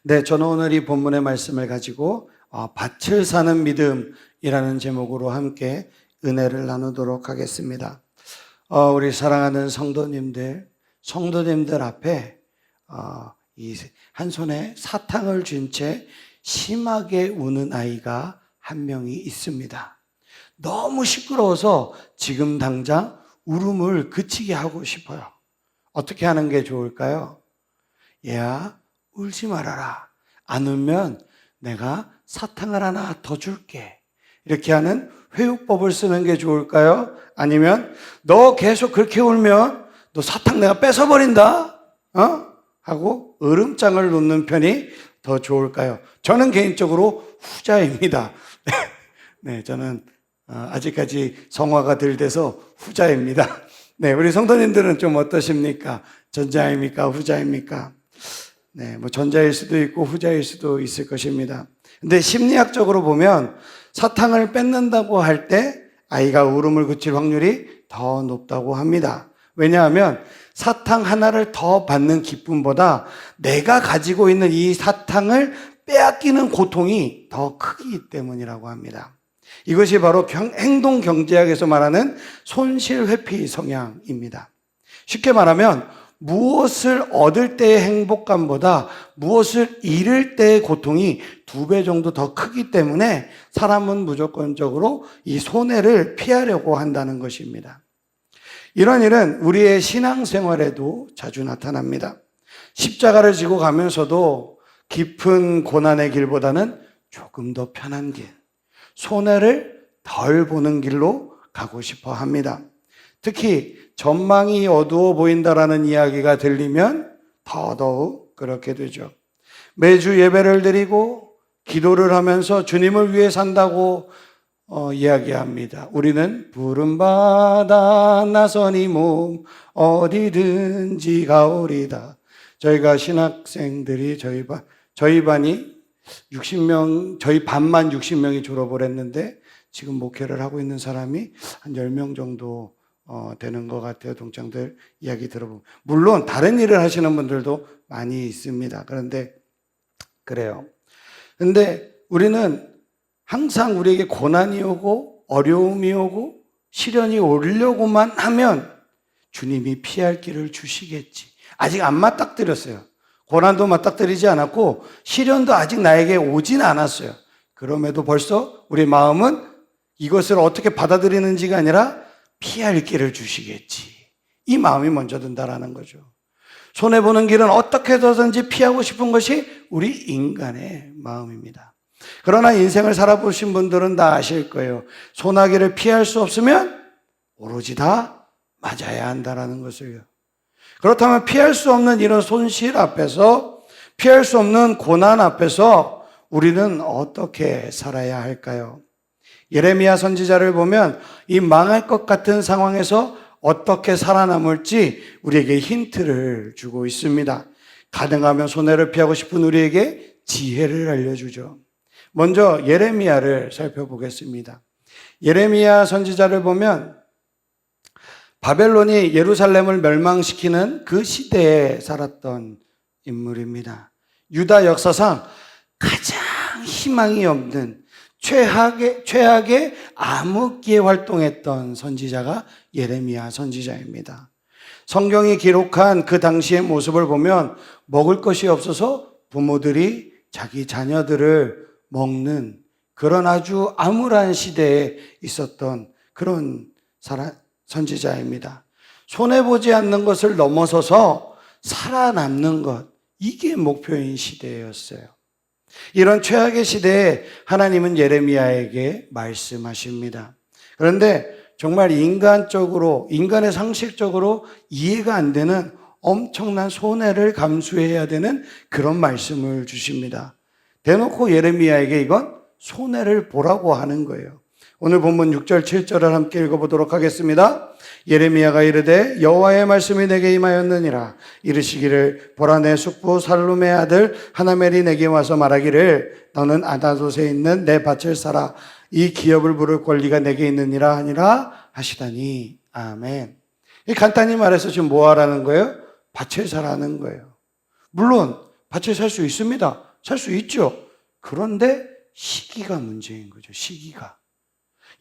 네, 저는 오늘 이 본문의 말씀을 가지고 밭을 사는 믿음이라는 제목으로 함께 은혜를 나누도록 하겠습니다. 우리 사랑하는 성도님들 앞에 이 한 손에 사탕을 쥔 채 심하게 우는 아이가 한 명이 있습니다. 너무 시끄러워서 지금 당장 울음을 그치게 하고 싶어요. 어떻게 하는 게 좋을까요? 얘야, 울지 말아라. 안 울면 내가 사탕을 하나 더 줄게. 이렇게 하는 회유법을 쓰는 게 좋을까요? 아니면 너 계속 그렇게 울면 너 사탕 내가 뺏어버린다. 하고 으름장을 놓는 편이 더 좋을까요? 저는 개인적으로 후자입니다. 네, 저는 아직까지 성화가 덜 돼서 후자입니다. 네, 우리 성도님들은 좀 어떠십니까? 전자입니까? 후자입니까? 네, 전자일 수도 있고 후자일 수도 있을 것입니다. 근데 심리학적으로 보면 사탕을 뺏는다고 할 때 아이가 울음을 그칠 확률이 더 높다고 합니다. 왜냐하면 사탕 하나를 더 받는 기쁨보다 내가 가지고 있는 이 사탕을 빼앗기는 고통이 더 크기 때문이라고 합니다. 이것이 바로 행동 경제학에서 말하는 손실 회피 성향입니다. 쉽게 말하면 무엇을 얻을 때의 행복감보다 무엇을 잃을 때의 고통이 2배 정도 더 크기 때문에 사람은 무조건적으로 이 손해를 피하려고 한다는 것입니다. 이런 일은 우리의 신앙생활에도 자주 나타납니다. 십자가를 지고 가면서도 깊은 고난의 길보다는 조금 더 편한 길, 손해를 덜 보는 길로 가고 싶어 합니다. 특히 전망이 어두워 보인다라는 이야기가 들리면 더더욱 그렇게 되죠. 매주 예배를 드리고 기도를 하면서 주님을 위해 산다고 이야기합니다. 우리는 푸른 바다 나선이 몸 어디든지 가오리다. 저희가 신학생들이 저희 반이 60명, 저희 반만 60명이 졸업을 했는데 지금 목회를 하고 있는 사람이 한 10명 정도 되는 것 같아요. 동창들 이야기 들어보면. 물론 다른 일을 하시는 분들도 많이 있습니다. 그런데 그래요. 근데 우리는 항상 우리에게 고난이 오고 어려움이 오고 시련이 오려고만 하면 주님이 피할 길을 주시겠지. 아직 안 맞닥뜨렸어요. 고난도 맞닥뜨리지 않았고 시련도 아직 나에게 오진 않았어요. 그럼에도 벌써 우리 마음은 이것을 어떻게 받아들이는지가 아니라 피할 길을 주시겠지. 이 마음이 먼저 든다라는 거죠. 손해보는 길은 어떻게 해서든지 피하고 싶은 것이 우리 인간의 마음입니다. 그러나 인생을 살아보신 분들은 다 아실 거예요. 손아귀를 피할 수 없으면 오로지 다 맞아야 한다라는 것을요. 그렇다면 피할 수 없는 이런 손실 앞에서, 피할 수 없는 고난 앞에서 우리는 어떻게 살아야 할까요? 예레미야 선지자를 보면 이 망할 것 같은 상황에서 어떻게 살아남을지 우리에게 힌트를 주고 있습니다. 가능하면 손해를 피하고 싶은 우리에게 지혜를 알려주죠. 먼저 예레미야를 살펴보겠습니다. 예레미야 선지자를 보면 바벨론이 예루살렘을 멸망시키는 그 시대에 살았던 인물입니다. 유다 역사상 가장 희망이 없는 최악의 암흑기에 활동했던 선지자가 예레미야 선지자입니다. 성경이 기록한 그 당시의 모습을 보면 먹을 것이 없어서 부모들이 자기 자녀들을 먹는 그런 아주 암울한 시대에 있었던 그런 선지자입니다. 손해보지 않는 것을 넘어서서 살아남는 것, 이게 목표인 시대였어요. 이런 최악의 시대에 하나님은 예레미야에게 말씀하십니다. 그런데 정말 인간의 상식적으로 이해가 안 되는 엄청난 손해를 감수해야 되는 그런 말씀을 주십니다. 대놓고 예레미야에게 이건 손해를 보라고 하는 거예요. 오늘 본문 6절 7절을 함께 읽어보도록 하겠습니다. 예레미야가 이르되 여호와의 말씀이 내게 임하였느니라. 이르시기를 보라 내 숙부 살룸의 아들 하나멜이 내게 와서 말하기를 너는 아다솥에 있는 내 밭을 사라. 이 기업을 부를 권리가 내게 있느니라 하니라 하시다니. 아멘. 간단히 말해서 지금 뭐 하라는 거예요? 밭을 사라는 거예요. 물론 밭을 살 수 있습니다. 살 수 있죠. 그런데 시기가 문제인 거죠. 시기가.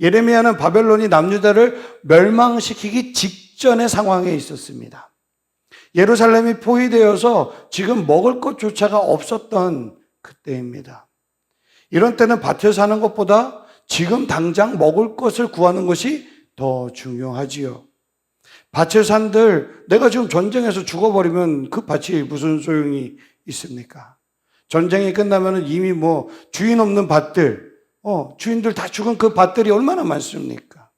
예레미야는 바벨론이 남유다를 멸망시키기 직전의 상황에 있었습니다. 예루살렘이 포위되어서 지금 먹을 것조차가 없었던 그때입니다. 이런 때는 밭에 사는 것보다 지금 당장 먹을 것을 구하는 것이 더 중요하지요. 밭을 산들 내가 지금 전쟁에서 죽어버리면 그 밭이 무슨 소용이 있습니까? 전쟁이 끝나면 이미 주인 없는 밭들, 주인들 다 죽은 그 밭들이 얼마나 많습니까?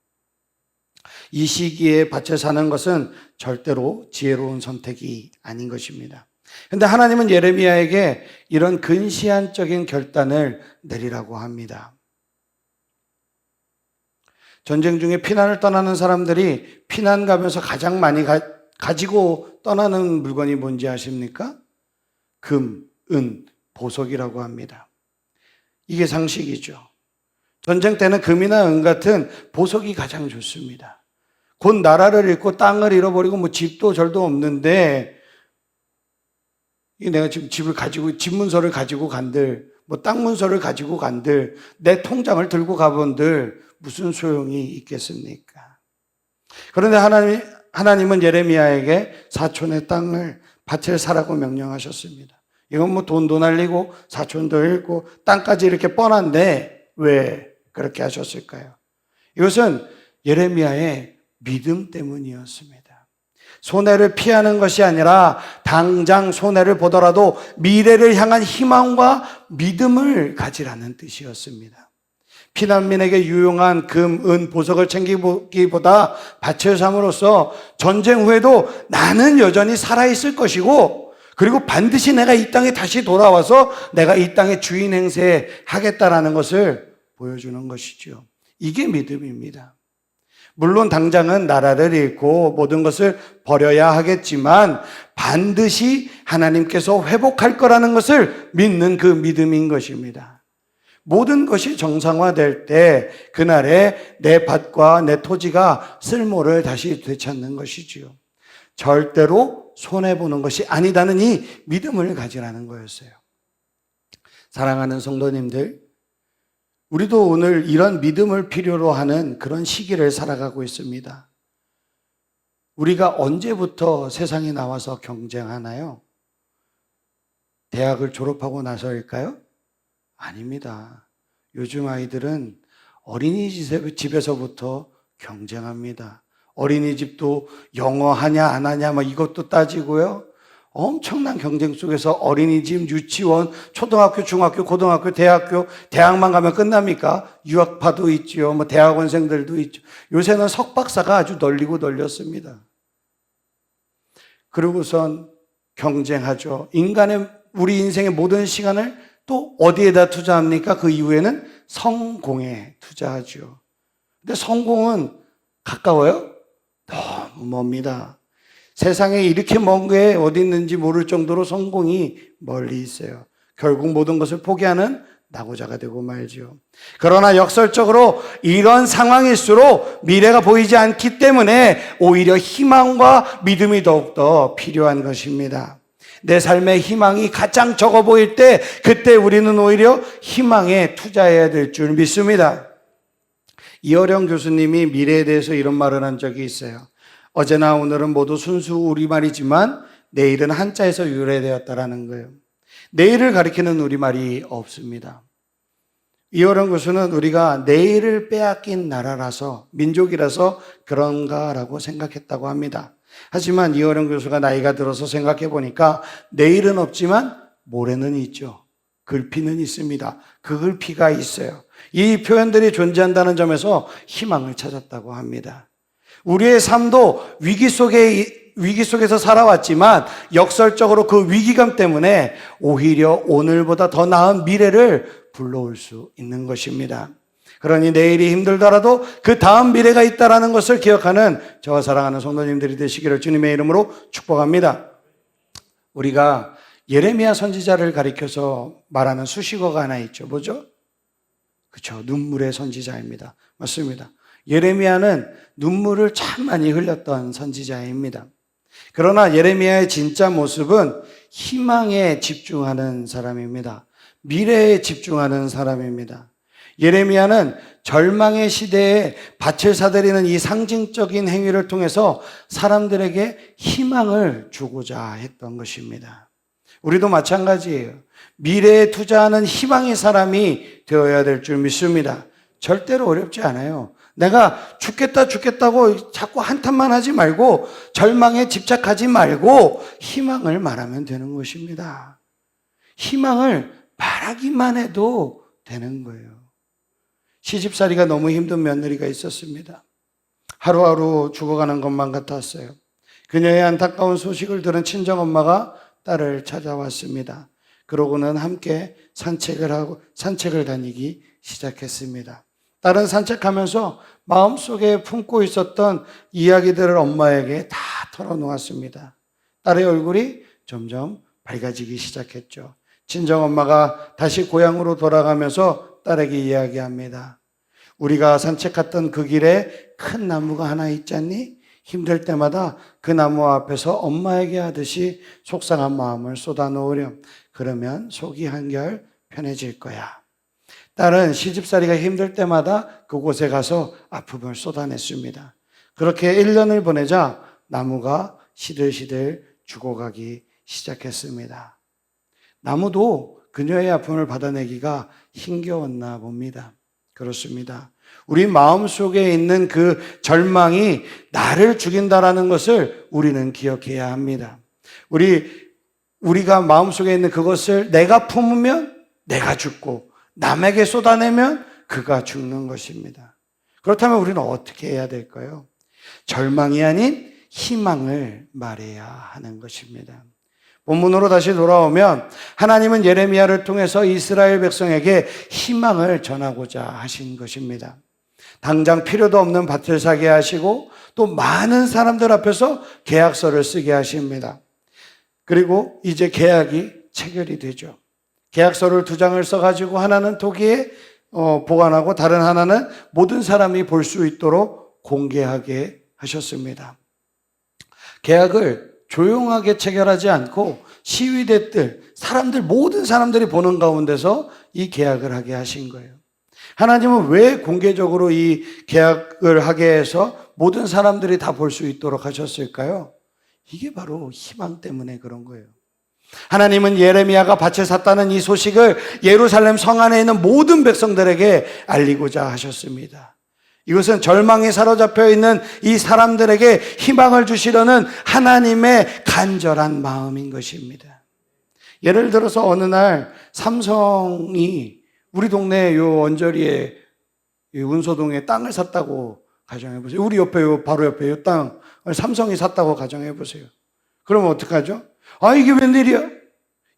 이 시기에 밭에 사는 것은 절대로 지혜로운 선택이 아닌 것입니다. 그런데 하나님은 예레미야에게 이런 근시안적인 결단을 내리라고 합니다. 전쟁 중에 피난을 떠나는 사람들이 피난 가면서 가장 많이 가지고 떠나는 물건이 뭔지 아십니까? 금, 은, 보석이라고 합니다. 이게 상식이죠. 전쟁 때는 금이나 은 같은 보석이 가장 좋습니다. 곧 나라를 잃고 땅을 잃어버리고 집도 절도 없는데 내가 지금 집을 가지고 집 문서를 가지고 간들 땅 문서를 가지고 간들 내 통장을 들고 가본들 무슨 소용이 있겠습니까? 그런데 하나님은 예레미야에게 사촌의 땅을 밭을 사라고 명령하셨습니다. 이건 돈도 날리고 사촌도 잃고 땅까지 이렇게 뻔한데 왜 그렇게 하셨을까요? 이것은 예레미야의 믿음 때문이었습니다. 손해를 피하는 것이 아니라 당장 손해를 보더라도 미래를 향한 희망과 믿음을 가지라는 뜻이었습니다. 피난민에게 유용한 금, 은, 보석을 챙기기보다 밭을 삼으로써 전쟁 후에도 나는 여전히 살아있을 것이고 그리고 반드시 내가 이 땅에 다시 돌아와서 내가 이 땅의 주인 행세하겠다라는 것을 보여주는 것이죠. 이게 믿음입니다. 물론 당장은 나라를 잃고 모든 것을 버려야 하겠지만 반드시 하나님께서 회복할 거라는 것을 믿는 그 믿음인 것입니다. 모든 것이 정상화될 때 그날에 내 밭과 내 토지가 쓸모를 다시 되찾는 것이지요. 절대로 손해보는 것이 아니다는 이 믿음을 가지라는 거였어요. 사랑하는 성도님들, 우리도 오늘 이런 믿음을 필요로 하는 그런 시기를 살아가고 있습니다. 우리가 언제부터 세상에 나와서 경쟁하나요? 대학을 졸업하고 나서일까요? 아닙니다. 요즘 아이들은 어린이집에서부터 경쟁합니다. 어린이집도 영어 하냐 안 하냐 이것도 따지고요. 엄청난 경쟁 속에서 어린이집, 유치원, 초등학교, 중학교, 고등학교, 대학만 가면 끝납니까? 유학파도 있죠. 대학원생들도 있죠. 요새는 석박사가 아주 널리고 널렸습니다. 그러고선 경쟁하죠. 우리 인생의 모든 시간을 또 어디에다 투자합니까? 그 이후에는 성공에 투자하죠. 근데 성공은 가까워요? 너무 멉니다. 세상에 이렇게 먼 게 어디 있는지 모를 정도로 성공이 멀리 있어요. 결국 모든 것을 포기하는 낙오자가 되고 말죠. 그러나 역설적으로 이런 상황일수록 미래가 보이지 않기 때문에 오히려 희망과 믿음이 더욱더 필요한 것입니다. 내 삶의 희망이 가장 적어 보일 때 그때 우리는 오히려 희망에 투자해야 될 줄 믿습니다. 이어령 교수님이 미래에 대해서 이런 말을 한 적이 있어요. 어제나 오늘은 모두 순수 우리말이지만 내일은 한자에서 유래되었다라는 거예요. 내일을 가리키는 우리말이 없습니다. 이어령 교수는 우리가 내일을 빼앗긴 나라라서 민족이라서 그런가라고 생각했다고 합니다. 하지만 이어령 교수가 나이가 들어서 생각해 보니까 내일은 없지만 모레는 있죠. 글피는 있습니다. 그 글피가 있어요. 이 표현들이 존재한다는 점에서 희망을 찾았다고 합니다. 우리의 삶도 위기 속에서 살아왔지만 역설적으로 그 위기감 때문에 오히려 오늘보다 더 나은 미래를 불러올 수 있는 것입니다. 그러니 내일이 힘들더라도 그 다음 미래가 있다는 것을 기억하는 저와 사랑하는 성도님들이 되시기를 주님의 이름으로 축복합니다. 우리가 예레미야 선지자를 가리켜서 말하는 수식어가 하나 있죠. 뭐죠? 그렇죠. 눈물의 선지자입니다. 맞습니다. 예레미야는 눈물을 참 많이 흘렸던 선지자입니다. 그러나 예레미야의 진짜 모습은 희망에 집중하는 사람입니다. 미래에 집중하는 사람입니다. 예레미야는 절망의 시대에 밭을 사들이는 이 상징적인 행위를 통해서 사람들에게 희망을 주고자 했던 것입니다. 우리도 마찬가지예요. 미래에 투자하는 희망의 사람이 되어야 될 줄 믿습니다. 절대로 어렵지 않아요. 내가 죽겠다고 자꾸 한탄만 하지 말고 절망에 집착하지 말고 희망을 말하면 되는 것입니다. 희망을 말하기만 해도 되는 거예요. 시집살이가 너무 힘든 며느리가 있었습니다. 하루하루 죽어가는 것만 같았어요. 그녀의 안타까운 소식을 들은 친정엄마가 딸을 찾아왔습니다. 그러고는 함께 산책을 다니기 시작했습니다. 딸은 산책하면서 마음속에 품고 있었던 이야기들을 엄마에게 다 털어놓았습니다. 딸의 얼굴이 점점 밝아지기 시작했죠. 친정엄마가 다시 고향으로 돌아가면서 딸에게 이야기합니다. 우리가 산책했던 그 길에 큰 나무가 하나 있잖니? 힘들 때마다 그 나무 앞에서 엄마에게 하듯이 속상한 마음을 쏟아놓으렴. 그러면 속이 한결 편해질 거야. 딸은 시집살이가 힘들 때마다 그곳에 가서 아픔을 쏟아냈습니다. 그렇게 1년을 보내자 나무가 시들시들 죽어가기 시작했습니다. 나무도 그녀의 아픔을 받아내기가 힘겨웠나 봅니다. 그렇습니다. 우리 마음속에 있는 그 절망이 나를 죽인다라는 것을 우리는 기억해야 합니다. 우리가 마음속에 있는 그것을 내가 품으면 내가 죽고 남에게 쏟아내면 그가 죽는 것입니다. 그렇다면 우리는 어떻게 해야 될까요? 절망이 아닌 희망을 말해야 하는 것입니다. 본문으로 다시 돌아오면 하나님은 예레미야를 통해서 이스라엘 백성에게 희망을 전하고자 하신 것입니다. 당장 필요도 없는 밭을 사게 하시고 또 많은 사람들 앞에서 계약서를 쓰게 하십니다. 그리고 이제 계약이 체결이 되죠. 계약서를 2장을 써가지고 하나는 토기에 보관하고 다른 하나는 모든 사람이 볼 수 있도록 공개하게 하셨습니다. 계약을 조용하게 체결하지 않고 시위대들, 모든 사람들이 보는 가운데서 이 계약을 하게 하신 거예요. 하나님은 왜 공개적으로 이 계약을 하게 해서 모든 사람들이 다 볼 수 있도록 하셨을까요? 이게 바로 희망 때문에 그런 거예요. 하나님은 예레미야가 밭을 샀다는 이 소식을 예루살렘 성 안에 있는 모든 백성들에게 알리고자 하셨습니다. 이것은 절망에 사로잡혀 있는 이 사람들에게 희망을 주시려는 하나님의 간절한 마음인 것입니다. 예를 들어서 어느 날 삼성이 우리 동네 요 언저리에 운소동에 땅을 샀다고 가정해 보세요. 우리 옆에 바로 옆에 요 땅을 삼성이 샀다고 가정해 보세요. 그러면 어떡하죠? 아, 이게 웬일이야?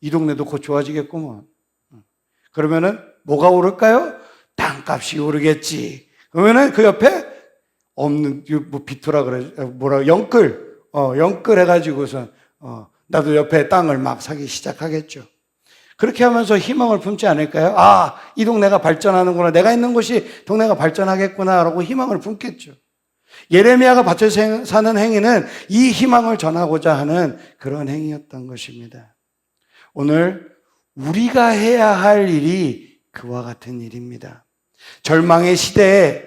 이 동네도 곧 좋아지겠구먼. 그러면은 뭐가 오를까요? 땅값이 오르겠지. 그러면은 그 옆에 없는 비투라 그래 영끌 해가지고서 나도 옆에 땅을 막 사기 시작하겠죠. 그렇게 하면서 희망을 품지 않을까요? 아, 이 동네가 발전하는구나. 내가 있는 곳이 동네가 발전하겠구나라고 희망을 품겠죠. 예레미야가 밭을 사는 행위는 이 희망을 전하고자 하는 그런 행위였던 것입니다. 오늘 우리가 해야 할 일이 그와 같은 일입니다. 절망의 시대에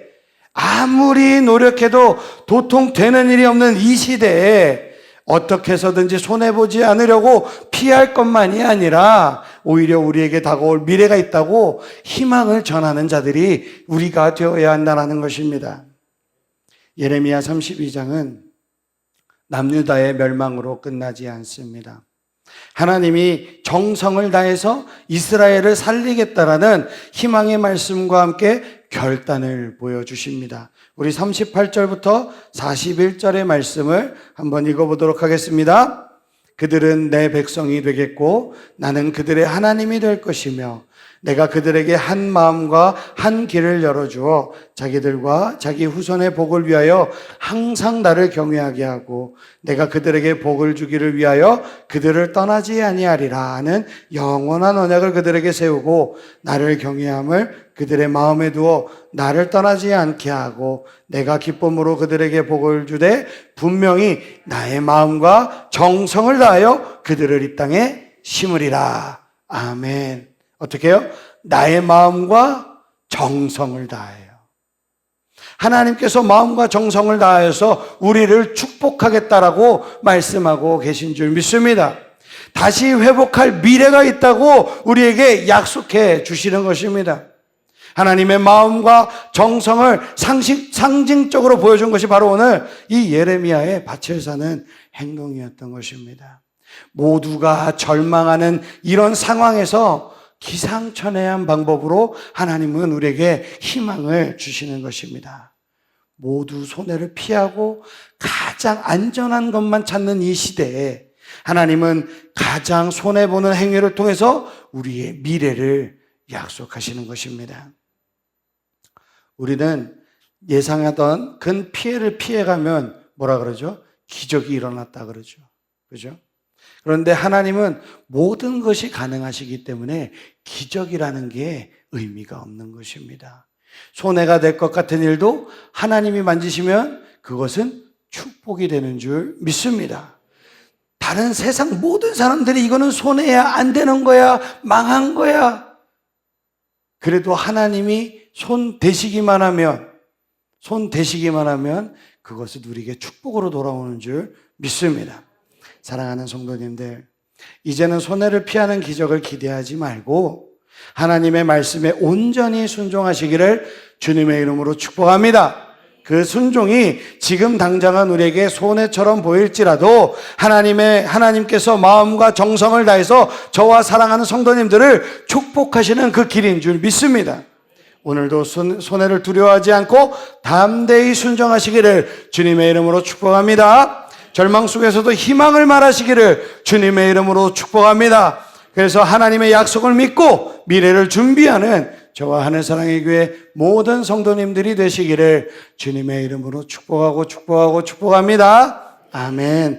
아무리 노력해도 도통되는 일이 없는 이 시대에 어떻게 해서든지 손해보지 않으려고 피할 것만이 아니라 오히려 우리에게 다가올 미래가 있다고 희망을 전하는 자들이 우리가 되어야 한다는 것입니다. 예레미야 32장은 남유다의 멸망으로 끝나지 않습니다. 하나님이 정성을 다해서 이스라엘을 살리겠다라는 희망의 말씀과 함께 결단을 보여주십니다. 우리 38절부터 41절의 말씀을 한번 읽어보도록 하겠습니다. 그들은 내 백성이 되겠고 나는 그들의 하나님이 될 것이며 내가 그들에게 한 마음과 한 길을 열어주어 자기들과 자기 후손의 복을 위하여 항상 나를 경외하게 하고 내가 그들에게 복을 주기를 위하여 그들을 떠나지 아니하리라 하는 영원한 언약을 그들에게 세우고 나를 경외함을 그들의 마음에 두어 나를 떠나지 않게 하고 내가 기쁨으로 그들에게 복을 주되 분명히 나의 마음과 정성을 다하여 그들을 이 땅에 심으리라. 아멘. 어떻게 해요? 나의 마음과 정성을 다해요. 하나님께서 마음과 정성을 다해서 우리를 축복하겠다라고 말씀하고 계신 줄 믿습니다. 다시 회복할 미래가 있다고 우리에게 약속해 주시는 것입니다. 하나님의 마음과 정성을 상징적으로 보여준 것이 바로 오늘 이 예레미야의 밭을 사는 행동이었던 것입니다. 모두가 절망하는 이런 상황에서 기상천외한 방법으로 하나님은 우리에게 희망을 주시는 것입니다. 모두 손해를 피하고 가장 안전한 것만 찾는 이 시대에 하나님은 가장 손해보는 행위를 통해서 우리의 미래를 약속하시는 것입니다. 우리는 예상하던 큰 피해를 피해가면 뭐라 그러죠? 기적이 일어났다 그러죠. 그죠? 그런데 하나님은 모든 것이 가능하시기 때문에 기적이라는 게 의미가 없는 것입니다. 손해가 될 것 같은 일도 하나님이 만지시면 그것은 축복이 되는 줄 믿습니다. 다른 세상 모든 사람들이 이거는 손해야, 안 되는 거야, 망한 거야. 그래도 하나님이 손 대시기만 하면 그것은 우리에게 축복으로 돌아오는 줄 믿습니다. 사랑하는 성도님들, 이제는 손해를 피하는 기적을 기대하지 말고 하나님의 말씀에 온전히 순종하시기를 주님의 이름으로 축복합니다. 그 순종이 지금 당장은 우리에게 손해처럼 보일지라도 하나님께서 마음과 정성을 다해서 저와 사랑하는 성도님들을 축복하시는 그 길인 줄 믿습니다. 오늘도 손해를 두려워하지 않고 담대히 순종하시기를 주님의 이름으로 축복합니다. 절망 속에서도 희망을 말하시기를 주님의 이름으로 축복합니다. 그래서 하나님의 약속을 믿고 미래를 준비하는 저와 하늘사랑의 교회 모든 성도님들이 되시기를 주님의 이름으로 축복합니다. 아멘.